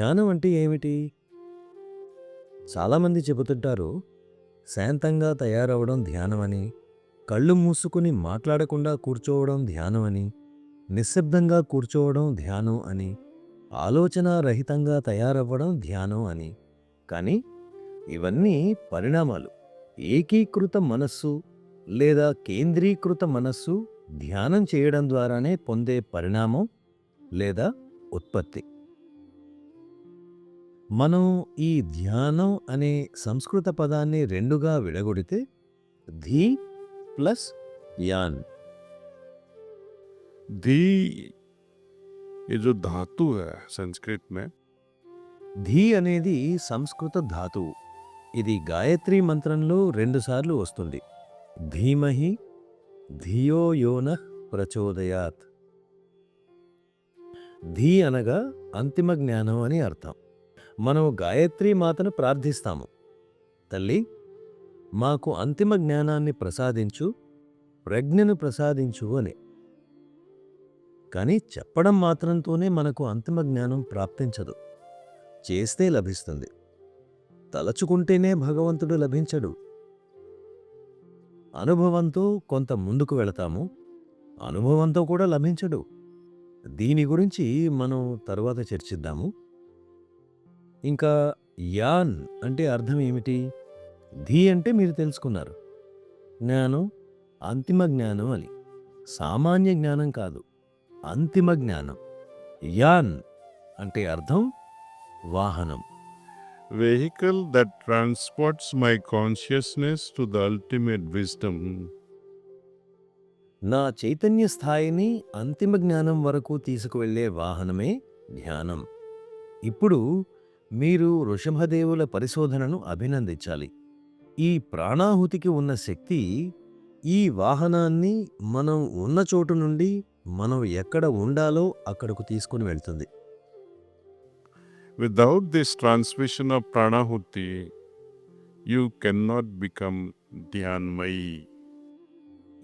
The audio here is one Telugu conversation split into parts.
ధ్యానం అంటే ఏమిటి? చాలామంది చెబుతుంటారు, శాంతంగా తయారవ్వడం ధ్యానమని, కళ్ళు మూసుకుని మాట్లాడకుండా కూర్చోవడం ధ్యానమని, నిశ్శబ్దంగా కూర్చోవడం ధ్యానం అని, ఆలోచనా రహితంగా తయారవ్వడం ధ్యానం అని. కానీ ఇవన్నీ పరిణామాలు. ఏకీకృత మనస్సు లేదా కేంద్రీకృత మనస్సు ధ్యానం చేయడం ద్వారానే పొందే పరిణామం లేదా ఉత్పత్తి. మనం ఈ ధ్యానం అనే సంస్కృత పదాన్ని రెండుగా విడగొడితే ధీ ప్లస్ యాన్. धी ये जो धातु है संस्कृत में, ధీ అనేది సంస్కృత ధాతువు. ఇది గాయత్రి మంత్రంలో రెండుసార్లు వస్తుంది. ధీమహి ధియో యోనః ప్రచోదయాత్. ధీ అనగా అంతిమ జ్ఞానం అని అర్థం. మనం గాయత్రి మాతను ప్రార్థిస్తాము, తల్లి మాకు అంతిమ జ్ఞానాన్ని ప్రసాదించు, ప్రజ్ఞను ప్రసాదించు అని. కానీ చెప్పడం మాత్రంతోనే మనకు అంతిమ జ్ఞానం ప్రాప్తించదు, చేస్తే లభిస్తుంది. తలచుకుంటేనే భగవంతుడు లభించడు. అనుభవంతో కొంత ముందుకు వెళతాము, అనుభవంతో కూడా లభించడు. దీని గురించి మనం తరువాత చర్చిద్దాము. ఇంకా యాన్ అంటే అర్థం ఏమిటి? ధీ అంటే మీరు తెలుసుకున్నారు, జ్ఞానం, అంతిమ జ్ఞానం అని. సామాన్య జ్ఞానం కాదు, అంతిమ జ్ఞానం. యాన్ అంటే అర్థం వాహనం. vehicle that transports my consciousness to the ultimate wisdom. నా చైతన్య స్థాయిని అంతిమ జ్ఞానం వరకు తీసుకువెళ్ళే వాహనమే ధ్యానం. ఇప్పుడు మీరు ఋషభదేవుల పరిశోధనను అభినందించాలి. ఈ ప్రాణాహుతికి ఉన్న శక్తి ఈ వాహనాన్ని మనం ఉన్న చోటు నుండి మనం ఎక్కడ ఉండాలో అక్కడకు తీసుకుని వెళ్తుంది. Without this transmission of pranahuti, you cannot become dhyanmayi.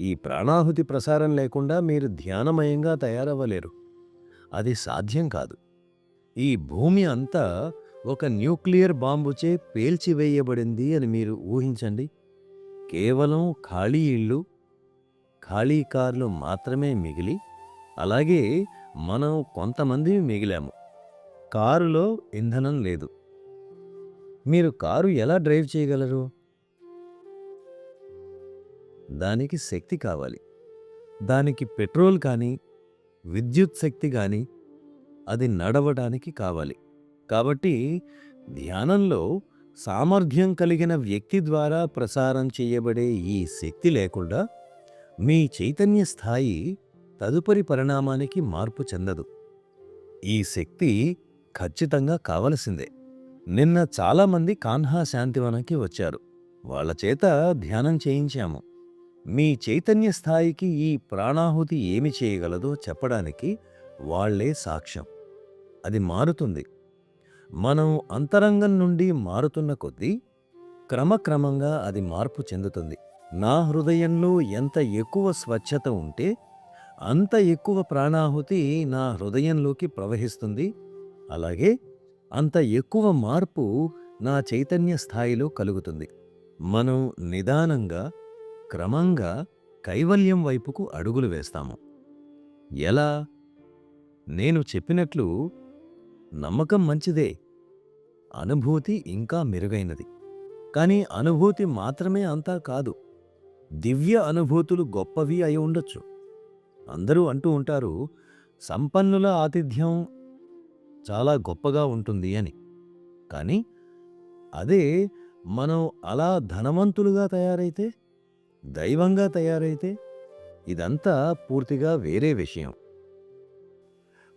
ఈ ప్రాణాహుతి ప్రసారం లేకుండా మీరు ధ్యానమయంగా తయారవ్వలేరు. అది సాధ్యం కాదు. ఈ భూమి అంతా ఒక న్యూక్లియర్ బాంబుచే పేల్చివేయబడింది అని మీరు ఊహించండి. కేవలం ఖాళీ ఇళ్ళు, ఖాళీ కార్లు మాత్రమే మిగిలి, అలాగే మనం కొంతమంది మిగిలాము. కారులో ఇంధనం లేదు. మీరు కారు ఎలా డ్రైవ్ చేయగలరు? దానికి శక్తి కావాలి. దానికి పెట్రోల్ కానీ విద్యుత్ శక్తి కానీ అది నడవడానికి కావాలి. కాబట్టి ధ్యానంలో సామర్థ్యం కలిగిన వ్యక్తి ద్వారా ప్రసారం చేయబడే ఈ శక్తి లేకుండా మీ చైతన్య స్థాయి తదుపరి పరిణామానికి మార్పు చెందదు. ఈ శక్తి ఖచ్చితంగా కావలసిందే. నిన్న చాలామంది కాన్హా శాంతివనంకి వచ్చారు. వాళ్ళ చేత ధ్యానం చేయించాము. మీ చైతన్య స్థాయికి ఈ ప్రాణాహుతి ఏమి చేయగలదో చెప్పడానికి వాళ్లే సాక్ష్యం. అది మారుతుంది. మనం అంతరంగం నుండి మారుతున్న కొద్దీ క్రమక్రమంగా అది మార్పు చెందుతుంది. నా హృదయంలో ఎంత ఎక్కువ స్వచ్ఛత ఉంటే అంత ఎక్కువ ప్రాణాహుతి నా హృదయంలోకి ప్రవహిస్తుంది. అలాగే అంత ఎక్కువ మార్పు నా చైతన్య స్థాయిలో కలుగుతుంది. మనం నిదానంగా, క్రమంగా కైవల్యం వైపుకు అడుగులు వేస్తాము. ఎలా? నేను చెప్పినట్లు నమ్మకం మంచిదే, అనుభూతి ఇంకా మెరుగైనది. కానీ అనుభూతి మాత్రమే అంతా కాదు. దివ్య అనుభూతులు గొప్పవి అయి ఉండొచ్చు. అందరూ అంటూ ఉంటారు, సంపన్నుల ఆతిథ్యం చాలా గొప్పగా ఉంటుంది అని. కానీ అదే మనం అలా ధనవంతులుగా తయారైతే, దైవంగా తయారైతే, ఇదంతా పూర్తిగా వేరే విషయం.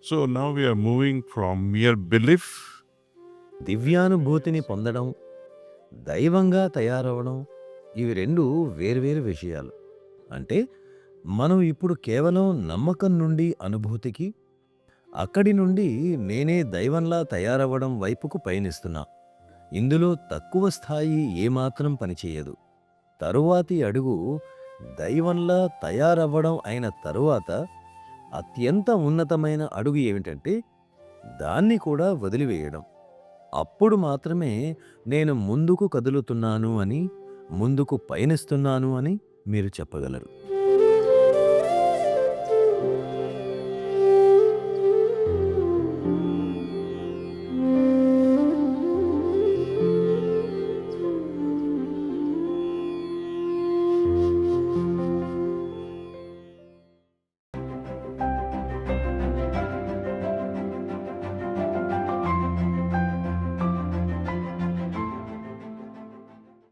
So now we are moving from mere belief దివ్యానుభూతిని పొందడం, దైవంగా తయారవడం, ఇవి రెండు వేర్వేరు విషయాలు. అంటే మనం ఇప్పుడు కేవలం నమ్మకం నుండి అనుభూతికి, అక్కడి నుండి నేనే దైవంలా తయారవ్వడం వైపుకు పయనిస్తున్నా. ఇందులో తక్కువ స్థాయి ఏమాత్రం పనిచేయదు. తరువాతి అడుగు దైవంలా తయారవ్వడం అయిన తరువాత అత్యంత ఉన్నతమైన అడుగు ఏమిటంటే దాన్ని కూడా వదిలివేయడం. అప్పుడు మాత్రమే నేను ముందుకు కదులుతున్నాను అని, ముందుకు పయనిస్తున్నాను అని మీరు చెప్పగలరు.